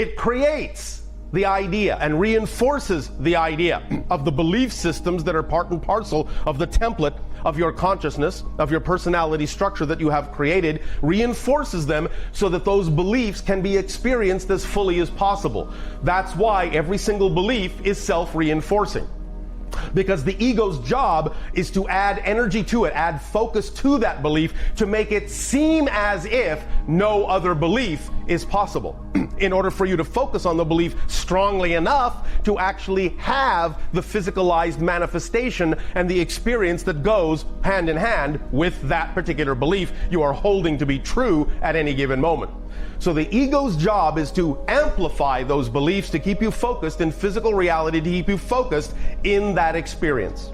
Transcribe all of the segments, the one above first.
It creates the idea and reinforces the idea of the belief systems that are part and parcel of the template of your consciousness, of your personality structure that you have created, reinforces them so that those beliefs can be experienced as fully as possible. That's why every single belief is self-reinforcing. Because the ego's job is to add energy to it, add focus to that belief, to make it seem as if no other belief is possible. In order for you to focus on the belief strongly enough to actually have the physicalized manifestation and the experience that goes hand in hand with that particular belief you are holding to be true at any given moment. So the ego's job is to amplify those beliefs, to keep you focused in physical reality, to keep you focused in that experience.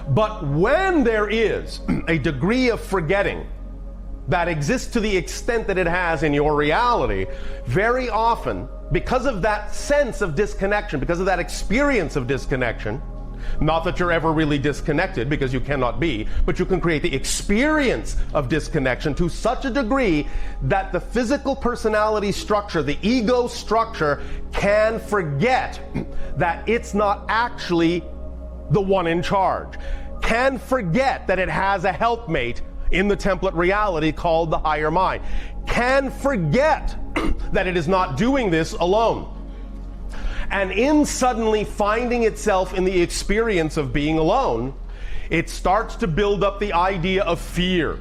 But when there is a degree of forgetting that exists to the extent that it has in your reality, very often, because of that sense of disconnection, because of that experience of disconnection, not that you're ever really disconnected, because you cannot be, but you can create the experience of disconnection to such a degree that the physical personality structure, the ego structure, can forget that it's not actually the one in charge, can forget that it has a helpmate in the template reality called the higher mind, can forget that it is not doing this alone. And in suddenly finding itself in the experience of being alone, it starts to build up the idea of fear.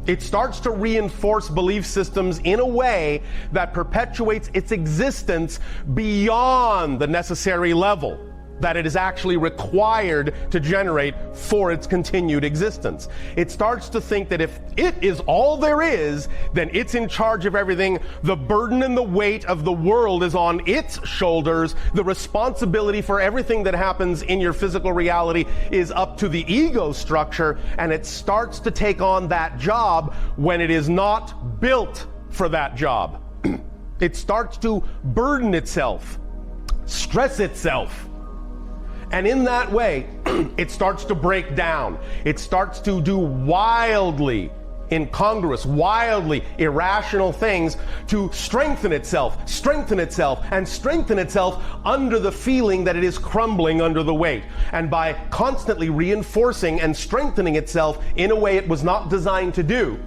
It starts to reinforce belief systems in a way that perpetuates its existence beyond the necessary level that it is actually required to generate for its continued existence. It starts to think that if it is all there is, then it's in charge of everything. The burden and the weight of the world is on its shoulders. The responsibility for everything that happens in your physical reality is up to the ego structure, and it starts to take on that job when it is not built for that job. It starts to burden itself, stress itself. And in that way, it starts to break down. It starts to do wildly incongruous, wildly irrational things to strengthen itself, and strengthen itself under the feeling that it is crumbling under the weight. And by constantly reinforcing and strengthening itself in a way it was not designed to do,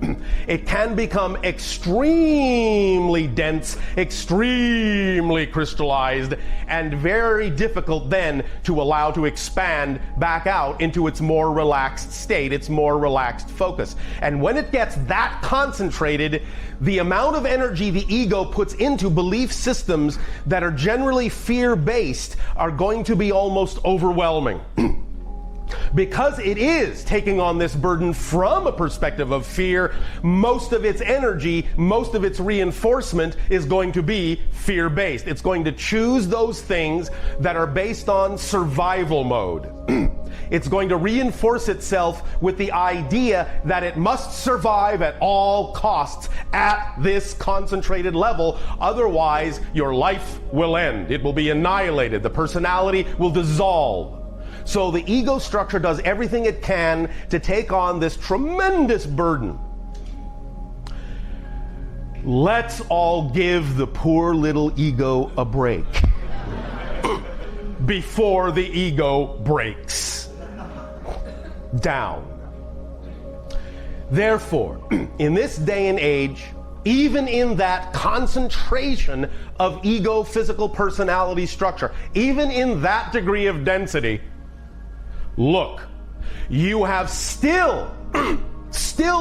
it can become extremely dense, extremely crystallized, and very difficult then to allow to expand back out into its more relaxed state, its more relaxed focus. And when it gets that concentrated, the amount of energy the ego puts into belief systems that are generally fear-based are going to be almost overwhelming. Because it is taking on this burden from a perspective of fear, most of its energy, most of its reinforcement is going to be fear-based. It's going to choose those things that are based on survival mode. It's going to reinforce itself with the idea that it must survive at all costs at this concentrated level. Otherwise, your life will end. It will be annihilated. The personality will dissolve. So the ego structure does everything it can to take on this tremendous burden. Let's all give the poor little ego a break before the ego breaks down. Therefore, in this day and age, even in that concentration of ego physical personality structure, even in that degree of density, look, you have still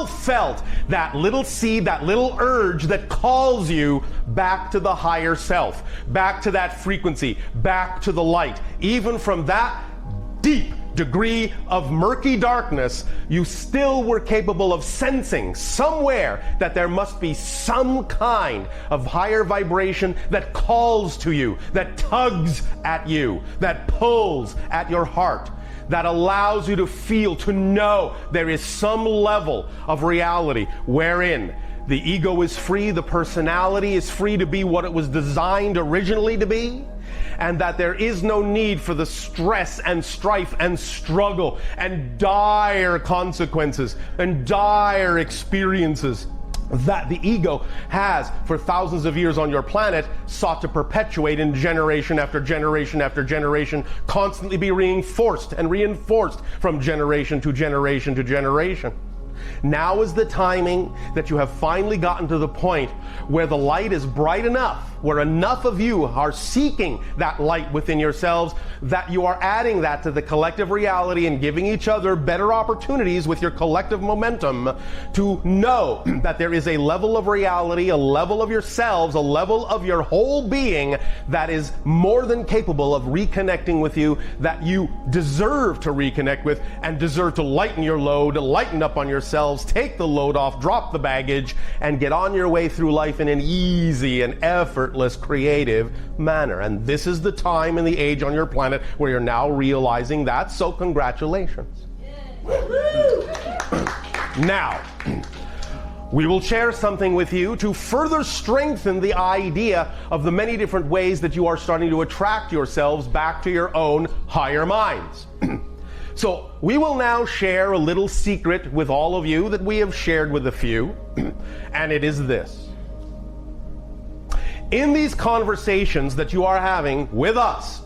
felt that little seed, that little urge that calls you back to the higher self, back to that frequency, back to the light. Even from that deep degree of murky darkness, you still were capable of sensing somewhere that there must be some kind of higher vibration that calls to you, that tugs at you, that pulls at your heart, that allows you to feel, to know there is some level of reality wherein the ego is free, the personality is free to be what it was designed originally to be, and that there is no need for the stress and strife and struggle and dire consequences and dire experiences that the ego has for thousands of years on your planet sought to perpetuate in generation after generation after generation, constantly be reinforced and reinforced from generation to generation to generation. Now is the timing that you have finally gotten to the point where the light is bright enough, where enough of you are seeking that light within yourselves, that you are adding that to the collective reality and giving each other better opportunities with your collective momentum to know that there is a level of reality, a level of yourselves, a level of your whole being that is more than capable of reconnecting with you, that you deserve to reconnect with and deserve to lighten your load, lighten up on yourselves, take the load off, drop the baggage, and get on your way through life in an easy and effortless, creative manner. And this is the time and the age on your planet where you're now realizing that, so congratulations. Now, we will share something with you to further strengthen the idea of the many different ways that you are starting to attract yourselves back to your own higher minds. So we will now share a little secret with all of you that we have shared with a few, and it is this. In these conversations that you are having with us,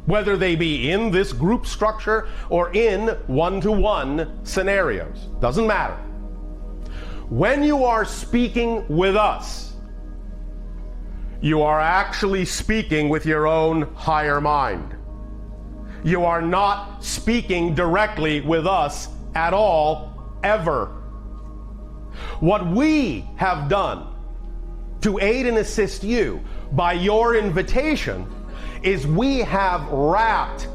whether they be in this group structure or in one-to-one scenarios, doesn't matter. When you are speaking with us, you are actually speaking with your own higher mind. You are not speaking directly with us at all, ever. What we have done to aid and assist you by your invitation is we have wrapped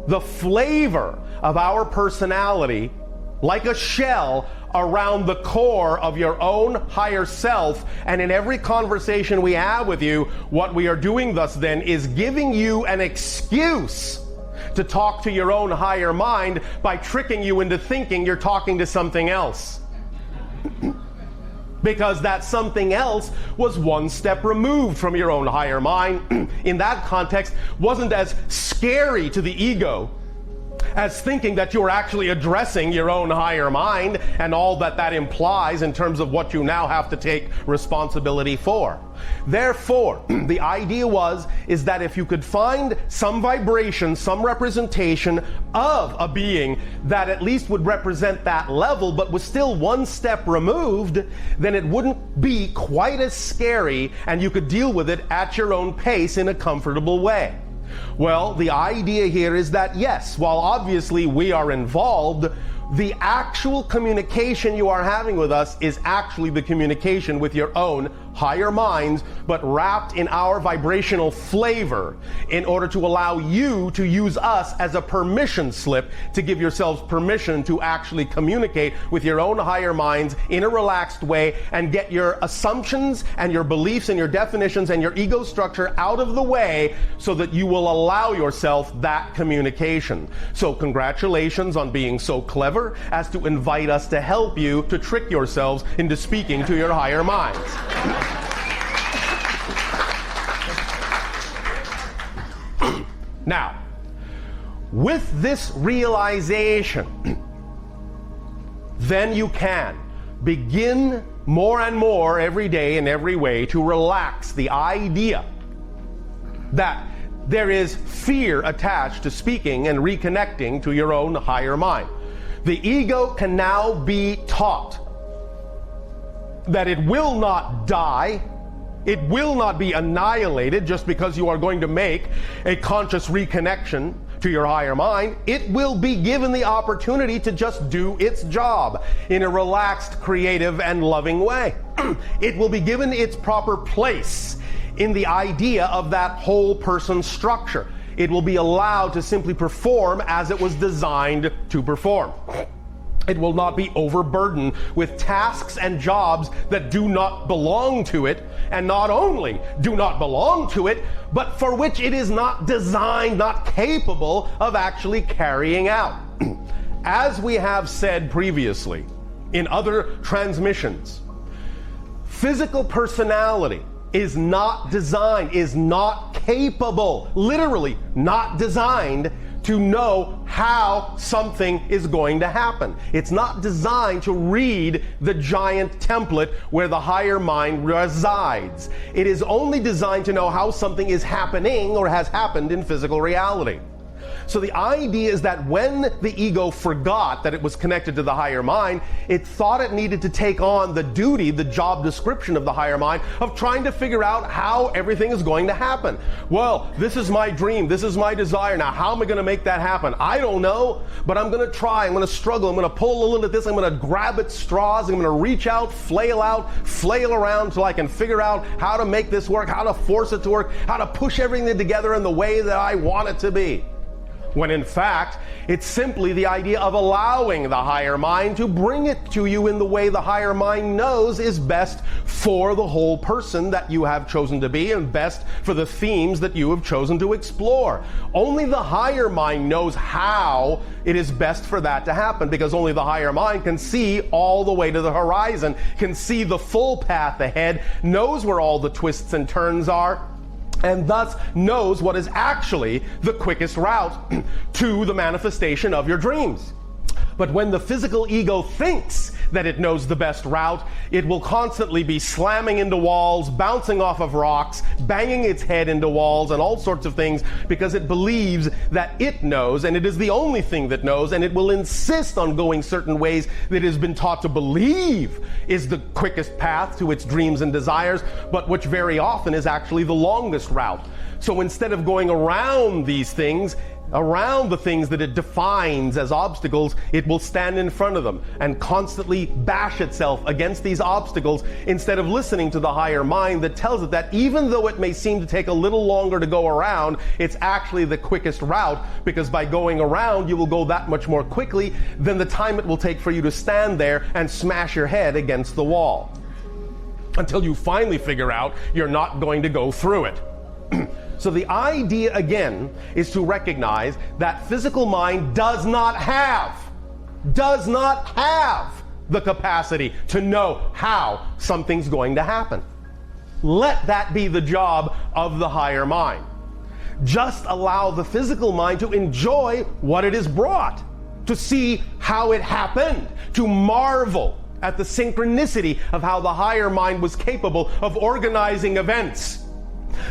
the flavor of our personality like a shell around the core of your own higher self. And in every conversation we have with you, what we are doing thus then is giving you an excuse to talk to your own higher mind by tricking you into thinking you're talking to something else. Because that something else was one step removed from your own higher mind. In that context, wasn't as scary to the ego as thinking that you're actually addressing your own higher mind and all that that implies in terms of what you now have to take responsibility for. Therefore, the idea is that if you could find some vibration, some representation of a being that at least would represent that level but was still one step removed, then it wouldn't be quite as scary and you could deal with it at your own pace in a comfortable way. Well, the idea here is that yes, while obviously we are involved, the actual communication you are having with us is actually the communication with your own higher minds, but wrapped in our vibrational flavor in order to allow you to use us as a permission slip to give yourselves permission to actually communicate with your own higher minds in a relaxed way and get your assumptions and your beliefs and your definitions and your ego structure out of the way so that you will allow yourself that communication. So congratulations on being so clever as to invite us to help you to trick yourselves into speaking to your higher minds. Now, with this realization, then you can begin more and more every day in every way to relax the idea that there is fear attached to speaking and reconnecting to your own higher mind. The ego can now be taught that it will not die, it will not be annihilated just because you are going to make a conscious reconnection to your higher mind. It will be given the opportunity to just do its job in a relaxed, creative, and loving way. It will be given its proper place in the idea of that whole person structure. It will be allowed to simply perform as it was designed to perform. It will not be overburdened with tasks and jobs that do not belong to it, and not only do not belong to it, but for which it is not designed, not capable of actually carrying out. As we have said previously in other transmissions, physical personality is not designed, is not capable, literally not designed to know how something is going to happen. It's not designed to read the giant template where the higher mind resides. It is only designed to know how something is happening or has happened in physical reality. So the idea is that when the ego forgot that it was connected to the higher mind, it thought it needed to take on the duty, the job description of the higher mind of trying to figure out how everything is going to happen. Well, this is my dream. This is my desire. Now, how am I going to make that happen? I don't know, but I'm going to try. I'm going to struggle. I'm going to pull a little at this. I'm going to grab at straws. I'm going to reach out, flail around till I can figure out how to make this work, how to force it to work, how to push everything together in the way that I want it to be. When in fact, it's simply the idea of allowing the higher mind to bring it to you in the way the higher mind knows is best for the whole person that you have chosen to be and best for the themes that you have chosen to explore. Only the higher mind knows how it is best for that to happen, because only the higher mind can see all the way to the horizon, can see the full path ahead, knows where all the twists and turns are, and thus knows what is actually the quickest route to the manifestation of your dreams. But when the physical ego thinks that it knows the best route, it will constantly be slamming into walls, bouncing off of rocks, banging its head into walls and all sorts of things, because it believes that it knows, and it is the only thing that knows, and it will insist on going certain ways that it has been taught to believe is the quickest path to its dreams and desires, but which very often is actually the longest route. So instead of going around these things, around the things that it defines as obstacles, it will stand in front of them and constantly bash itself against these obstacles, instead of listening to the higher mind that tells it that even though it may seem to take a little longer to go around, it's actually the quickest route, because by going around you will go that much more quickly than the time it will take for you to stand there and smash your head against the wall, until you finally figure out you're not going to go through it. So the idea again is to recognize that physical mind does not have the capacity to know how something's going to happen. Let that be the job of the higher mind. Just allow the physical mind to enjoy what it is brought, to see how it happened, to marvel at the synchronicity of how the higher mind was capable of organizing events,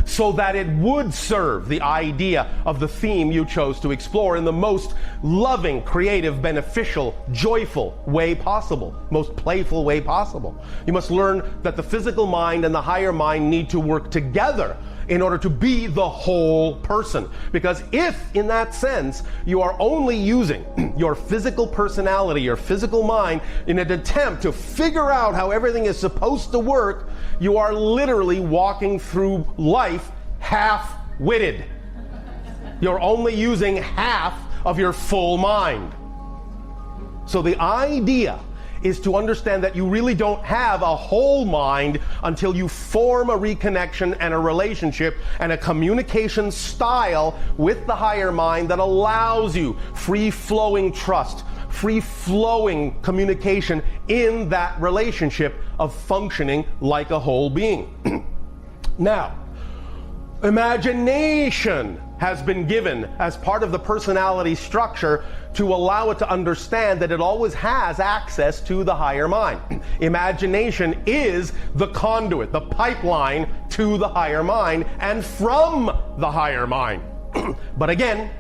so that it would serve the idea of the theme you chose to explore in the most loving, creative, beneficial, joyful way possible, most playful way possible. You must learn that the physical mind and the higher mind need to work together in order to be the whole person. Because if, in that sense, you are only using your physical personality, your physical mind, in an attempt to figure out how everything is supposed to work, you are literally walking through life half-witted. You're only using half of your full mind. So the idea is to understand that you really don't have a whole mind until you form a reconnection and a relationship and a communication style with the higher mind that allows you free-flowing trust, free-flowing communication in that relationship of functioning like a whole being. Now, imagination has been given as part of the personality structure to allow it to understand that it always has access to the higher mind. Imagination is the conduit, the pipeline to the higher mind and from the higher mind. But again,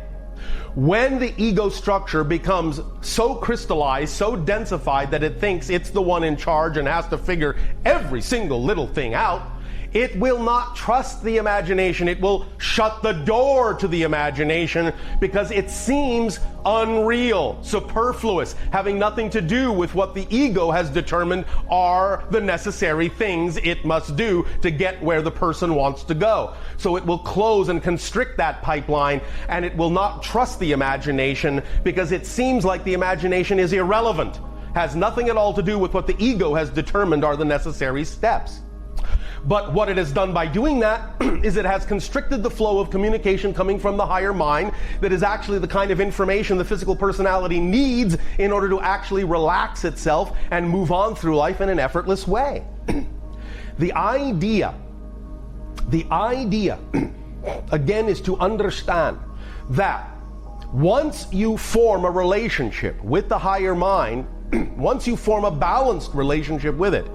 when the ego structure becomes so crystallized, so densified that it thinks it's the one in charge and has to figure every single little thing out, it will not trust the imagination. It will shut the door to the imagination because it seems unreal, superfluous, having nothing to do with what the ego has determined are the necessary things it must do to get where the person wants to go. So it will close and constrict that pipeline, and it will not trust the imagination because it seems like the imagination is irrelevant, has nothing at all to do with what the ego has determined are the necessary steps. But what it has done by doing that is it has constricted the flow of communication coming from the higher mind that is actually the kind of information the physical personality needs in order to actually relax itself and move on through life in an effortless way. The idea, again, is to understand that Once you form a relationship with the higher mind, once you form a balanced relationship with it,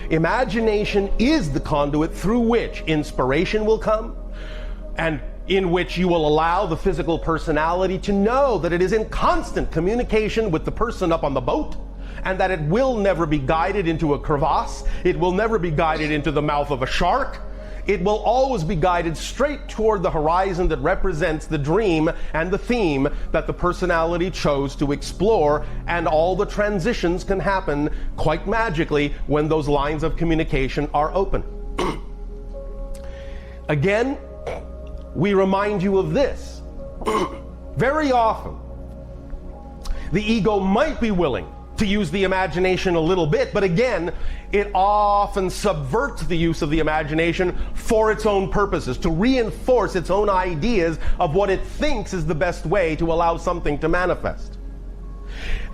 imagination is the conduit through which inspiration will come, and in which you will allow the physical personality to know that it is in constant communication with the person up on the boat, and that it will never be guided into a crevasse, it will never be guided into the mouth of a shark. It will always be guided straight toward the horizon that represents the dream and the theme that the personality chose to explore, and all the transitions can happen quite magically when those lines of communication are open. Again, we remind you of this. Very often, the ego might be willing to use the imagination a little bit, but again, it often subverts the use of the imagination for its own purposes, to reinforce its own ideas of what it thinks is the best way to allow something to manifest.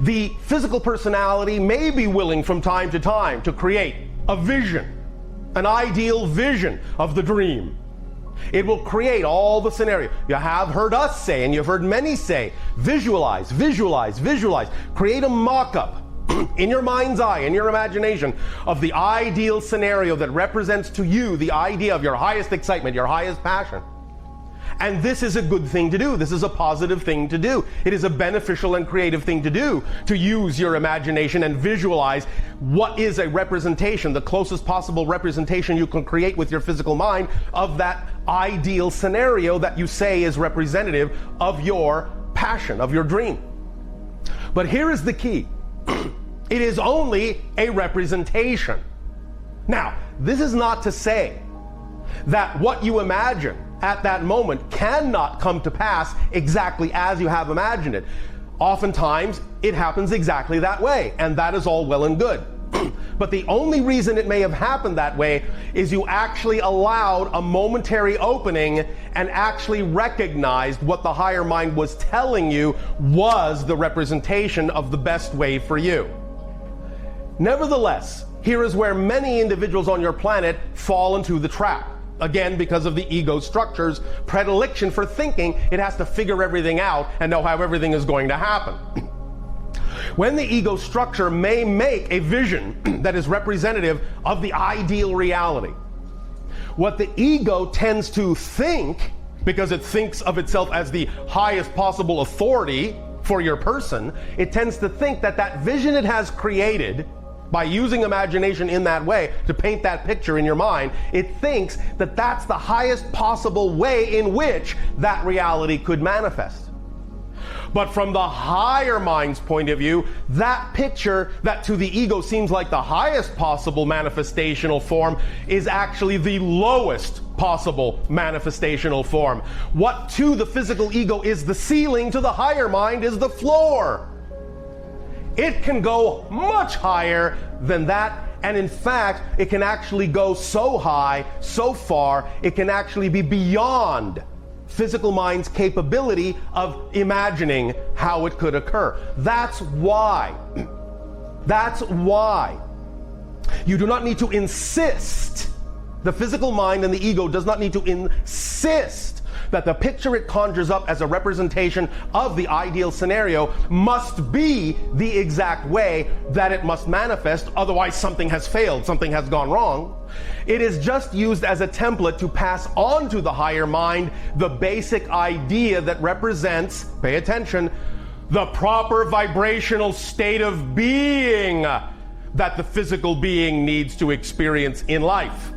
The physical personality may be willing from time to time to create a vision, an ideal vision of the dream. It will create all the scenario. You have heard us say, and you've heard many say, visualize, visualize, visualize. Create a mock-up in your mind's eye, in your imagination, of the ideal scenario that represents to you the idea of your highest excitement, your highest passion. And this is a good thing to do. This is a positive thing to do. It is a beneficial and creative thing to do, to use your imagination and visualize what is a representation, the closest possible representation you can create with your physical mind of that ideal scenario that you say is representative of your passion, of your dream. But here is the key. It is only a representation. Now, this is not to say that what you imagine at that moment cannot come to pass exactly as you have imagined it. Oftentimes, it happens exactly that way, and that is all well and good. But the only reason it may have happened that way is you actually allowed a momentary opening and actually recognized what the higher mind was telling you was the representation of the best way for you. Nevertheless, here is where many individuals on your planet fall into the trap. Again, because of the ego structure's predilection for thinking it has to figure everything out and know how everything is going to happen. When the ego structure may make a vision that is representative of the ideal reality, what the ego tends to think, because it thinks of itself as the highest possible authority for your person, it tends to think that that vision it has created by using imagination in that way to paint that picture in your mind, it thinks that that's the highest possible way in which that reality could manifest. But from the higher mind's point of view, that picture that to the ego seems like the highest possible manifestational form is actually the lowest possible manifestational form. What to the physical ego is the ceiling, to the higher mind is the floor. It can go much higher than that, and in fact, it can actually go so high, so far, it can actually be beyond physical mind's capability of imagining how it could occur. That's why you do not need to insist. The physical mind and the ego does not need to insist that the picture it conjures up as a representation of the ideal scenario must be the exact way that it must manifest, otherwise something has failed, something has gone wrong. It is just used as a template to pass on to the higher mind the basic idea that represents, pay attention, the proper vibrational state of being that the physical being needs to experience in life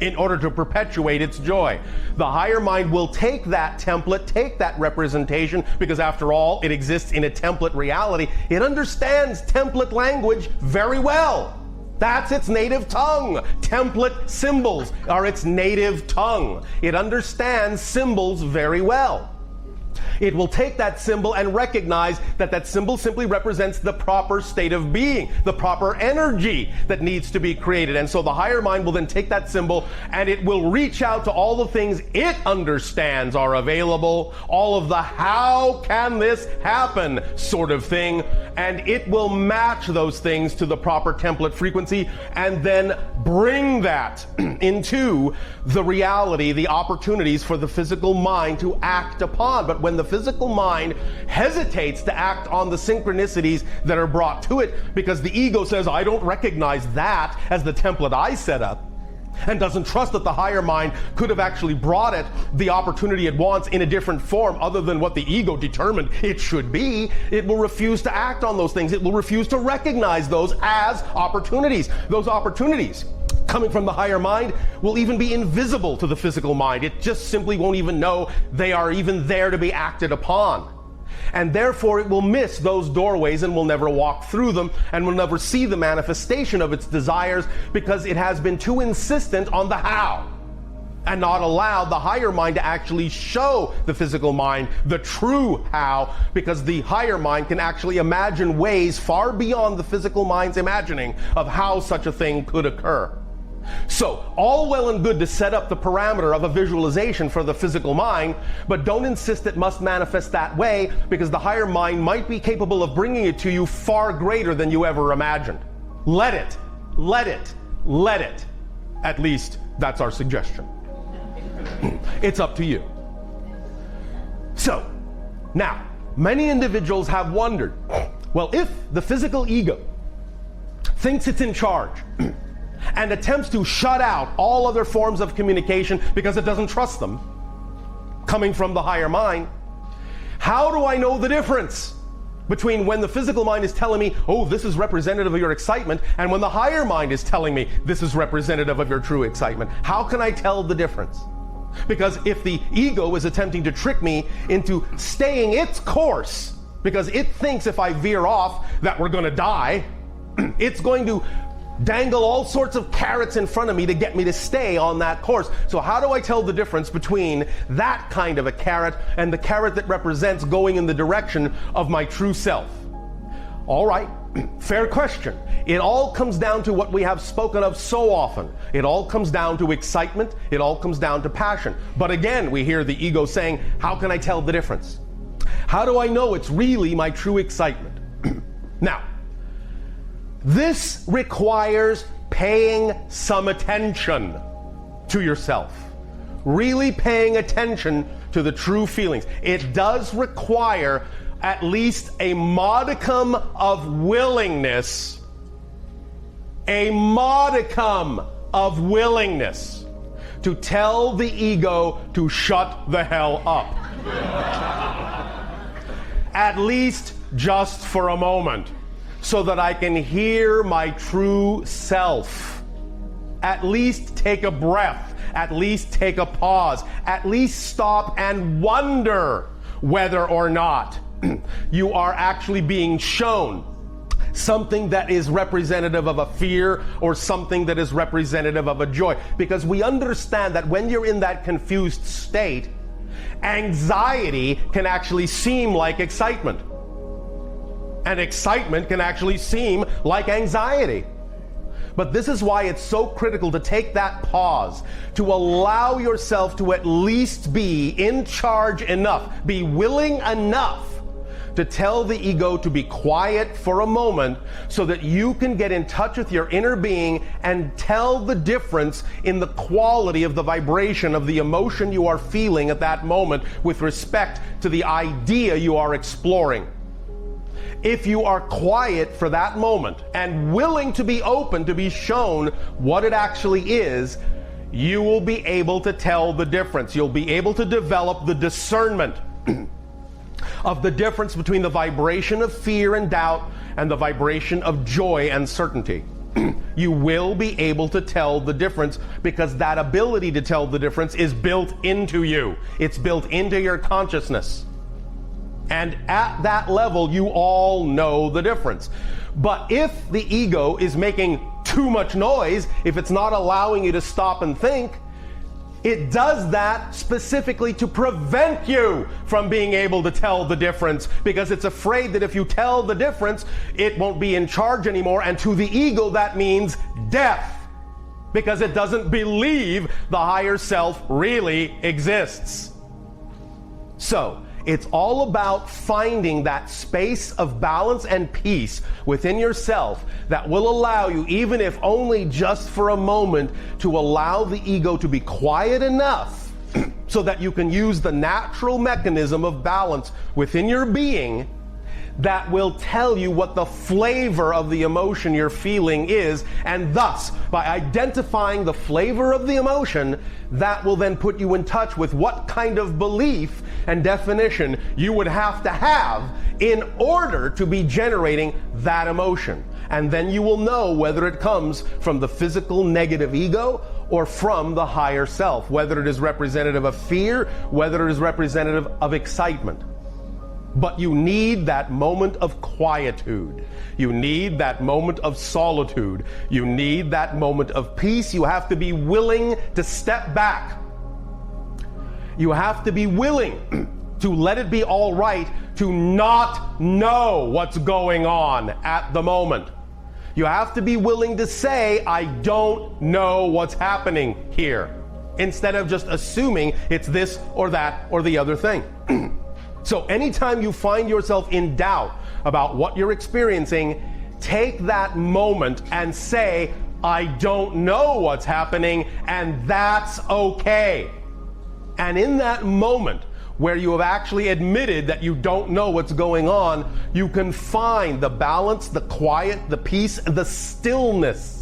in order to perpetuate its joy. The higher mind will take that template, take that representation, because after all, it exists in a template reality. It understands template language very well. That's its native tongue. Template symbols are its native tongue. It understands symbols very well. It will take that symbol and recognize that that symbol simply represents the proper state of being, the proper energy that needs to be created. And so the higher mind will then take that symbol and it will reach out to all the things it understands are available, all of the how can this happen sort of thing, and it will match those things to the proper template frequency and then bring that into the reality, the opportunities for the physical mind to act upon. But But when the physical mind hesitates to act on the synchronicities that are brought to it because the ego says, I don't recognize that as the template I set up, and doesn't trust that the higher mind could have actually brought it the opportunity it wants in a different form other than what the ego determined it should be, it will refuse to act on those things. It will refuse to recognize those as opportunities. Those opportunities coming from the higher mind will even be invisible to the physical mind. It just simply won't even know they are even there to be acted upon. And therefore it will miss those doorways and will never walk through them and will never see the manifestation of its desires because it has been too insistent on the how and not allowed the higher mind to actually show the physical mind the true how, because the higher mind can actually imagine ways far beyond the physical mind's imagining of how such a thing could occur. So, all well and good to set up the parameter of a visualization for the physical mind, but don't insist it must manifest that way, because the higher mind might be capable of bringing it to you far greater than you ever imagined. Let it. Let it. Let it. At least, that's our suggestion. It's up to you. So, now, many individuals have wondered, well, if the physical ego thinks it's in charge, and attempts to shut out all other forms of communication because it doesn't trust them, coming from the higher mind, how do I know the difference between when the physical mind is telling me, oh, this is representative of your excitement, and when the higher mind is telling me, this is representative of your true excitement? How can I tell the difference? Because if the ego is attempting to trick me into staying its course, because it thinks if I veer off that we're going to die, it's going to dangle all sorts of carrots in front of me to get me to stay on that course. So how do I tell the difference between that kind of a carrot and the carrot that represents going in the direction of my true self? All right, fair question. It all comes down to what we have spoken of so often. It all comes down to excitement. It all comes down to passion. But again, we hear the ego saying, how can I tell the difference? How do I know it's really my true excitement? Now, this requires paying some attention to yourself. Really paying attention to the true feelings. It does require at least a modicum of willingness. A modicum of willingness to tell the ego to shut the hell up. At least just for a moment. So that I can hear my true self. At least take a breath. At least take a pause. At least stop and wonder whether or not you are actually being shown something that is representative of a fear or something that is representative of a joy. Because we understand that when you're in that confused state, anxiety can actually seem like excitement. And excitement can actually seem like anxiety. But this is why it's so critical to take that pause, to allow yourself to at least be in charge enough, be willing enough to tell the ego to be quiet for a moment so that you can get in touch with your inner being and tell the difference in the quality of the vibration of the emotion you are feeling at that moment with respect to the idea you are exploring. If you are quiet for that moment and willing to be open to be shown what it actually is, you will be able to tell the difference. You'll be able to develop the discernment of the difference between the vibration of fear and doubt and the vibration of joy and certainty. You will be able to tell the difference because that ability to tell the difference is built into you. It's built into your consciousness. And at that level, you all know the difference. But if the ego is making too much noise, if it's not allowing you to stop and think, it does that specifically to prevent you from being able to tell the difference, because it's afraid that if you tell the difference, it won't be in charge anymore. And to the ego, that means death, because it doesn't believe the higher self really exists. So, it's all about finding that space of balance and peace within yourself that will allow you, even if only just for a moment, to allow the ego to be quiet enough so that you can use the natural mechanism of balance within your being that will tell you what the flavor of the emotion you're feeling is, and thus, by identifying the flavor of the emotion, that will then put you in touch with what kind of belief and definition you would have to have in order to be generating that emotion. And then you will know whether it comes from the physical negative ego or from the higher self, whether it is representative of fear, whether it is representative of excitement. But you need that moment of quietude. You need that moment of solitude. You need that moment of peace. You have to be willing to step back. You have to be willing to let it be all right to not know what's going on at the moment. You have to be willing to say, I don't know what's happening here, instead of just assuming it's this or that or the other thing. So anytime you find yourself in doubt about what you're experiencing, take that moment and say, I don't know what's happening, and that's okay. And in that moment, where you have actually admitted that you don't know what's going on, you can find the balance, the quiet, the peace, the stillness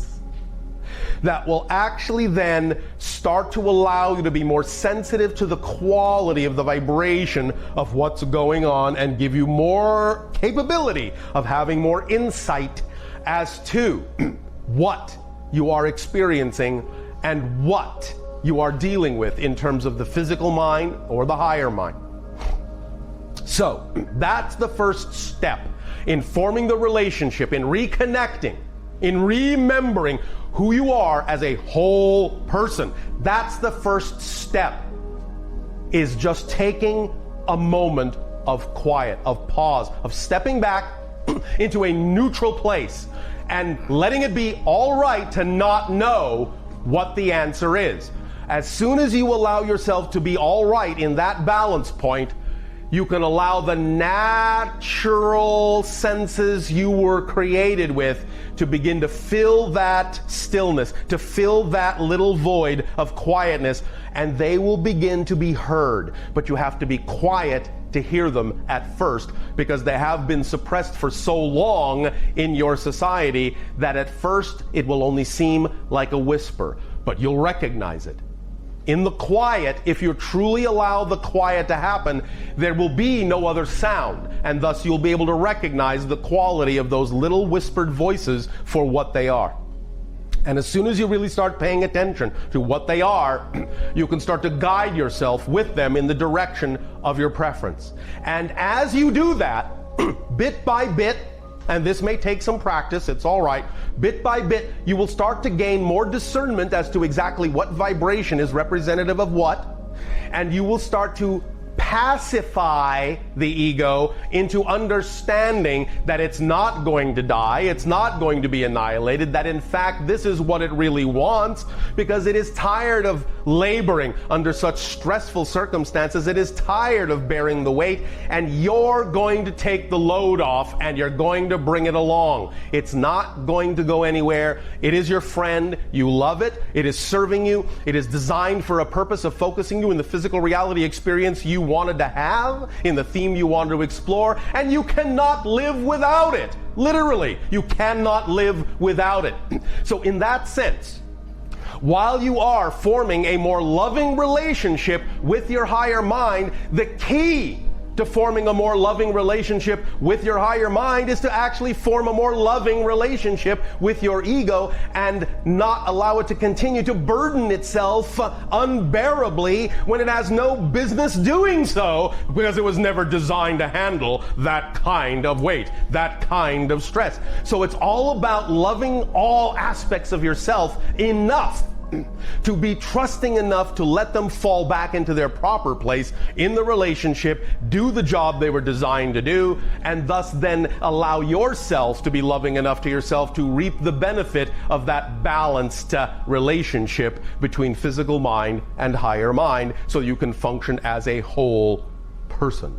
that will actually then start to allow you to be more sensitive to the quality of the vibration of what's going on, and give you more capability of having more insight as to what you are experiencing and what you are dealing with in terms of the physical mind or the higher mind. So that's the first step in forming the relationship, in reconnecting, in remembering who you are as a whole person. That's the first step, is just taking a moment of quiet, of pause, of stepping back into a neutral place and letting it be all right to not know what the answer is. As soon as you allow yourself to be all right in that balance point, you can allow the natural senses you were created with to begin to fill that stillness, to fill that little void of quietness, and they will begin to be heard. But you have to be quiet to hear them at first, because they have been suppressed for so long in your society that at first it will only seem like a whisper, but you'll recognize it. In the quiet, if you truly allow the quiet to happen, there will be no other sound, and thus you'll be able to recognize the quality of those little whispered voices for what they are. And as soon as you really start paying attention to what they are, you can start to guide yourself with them in the direction of your preference. And as you do that, bit by bit, and this may take some practice, it's all right, bit by bit, you will start to gain more discernment as to exactly what vibration is representative of what, and you will start to pacify the ego into understanding that it's not going to die, it's not going to be annihilated, that in fact this is what it really wants, because it is tired of laboring under such stressful circumstances, it is tired of bearing the weight, and you're going to take the load off and you're going to bring it along. It's not going to go anywhere. It is your friend. You love it. It is serving you. It is designed for a purpose of focusing you in the physical reality experience you wanted to have, in the theme you wanted to explore, and you cannot live without it. Literally, you cannot live without it. So in that sense, while you are forming a more loving relationship with your higher mind, the key to forming a more loving relationship with your higher mind is to actually form a more loving relationship with your ego, and not allow it to continue to burden itself unbearably when it has no business doing so, because it was never designed to handle that kind of weight, that kind of stress. So it's all about loving all aspects of yourself enough to be trusting enough to let them fall back into their proper place in the relationship, do the job they were designed to do, and thus then allow yourself to be loving enough to yourself to reap the benefit of that balanced relationship between physical mind and higher mind, so you can function as a whole person.